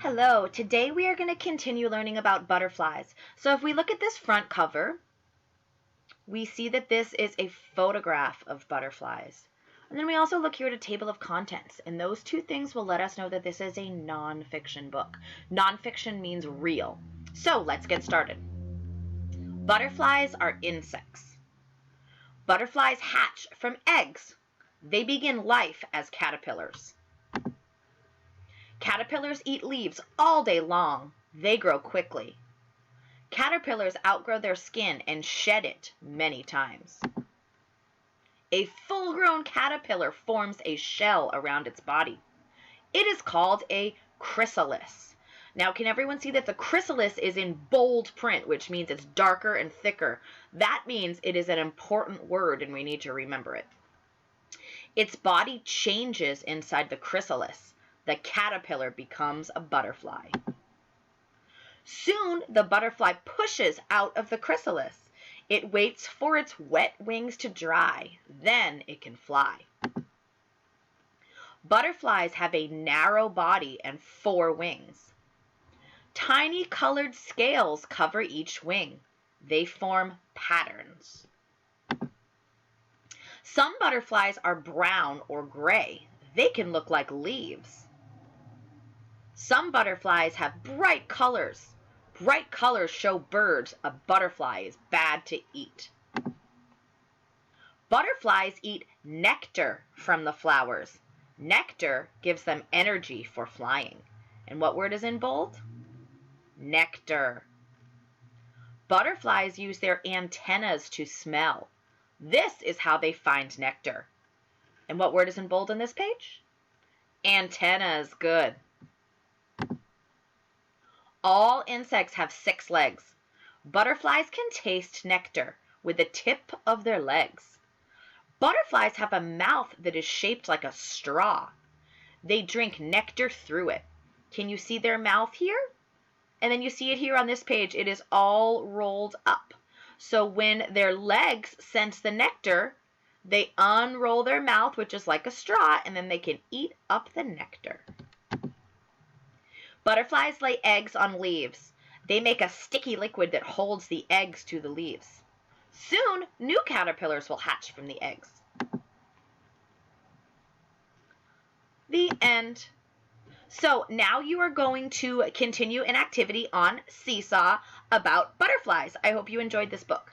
Hello, today we are going to continue learning about butterflies. So if we look at this front cover, we see that this is a photograph of butterflies. And then we also look here at a table of contents, and those two things will let us know that this is a nonfiction book. Nonfiction means real. So let's get started. Butterflies are insects. Butterflies hatch from eggs. They begin life as caterpillars. Caterpillars eat leaves all day long. They grow quickly. Caterpillars outgrow their skin and shed it many times. A full-grown caterpillar forms a shell around its body. It is called a chrysalis. Now, can everyone see that the chrysalis is in bold print, which means it's darker and thicker? That means it is an important word and we need to remember it. Its body changes inside the chrysalis. The caterpillar becomes a butterfly. Soon, the butterfly pushes out of the chrysalis. It waits for its wet wings to dry. Then it can fly. Butterflies have a narrow body and 4 wings. Tiny colored scales cover each wing. They form patterns. Some butterflies are brown or gray. They can look like leaves. Some butterflies have bright colors. Bright colors show birds a butterfly is bad to eat. Butterflies eat nectar from the flowers. Nectar gives them energy for flying. And what word is in bold? Nectar. Butterflies use their antennas to smell. This is how they find nectar. And what word is in bold on this page? Antennas. Good. All insects have 6 legs. Butterflies can taste nectar with the tip of their legs. Butterflies have a mouth that is shaped like a straw. They drink nectar through it. Can you see their mouth here? And then you see it here on this page. It is all rolled up. So when their legs sense the nectar, they unroll their mouth, which is like a straw, and then they can eat up the nectar. Butterflies lay eggs on leaves. They make a sticky liquid that holds the eggs to the leaves. Soon, new caterpillars will hatch from the eggs. The end. So now you are going to continue an activity on Seesaw about butterflies. I hope you enjoyed this book.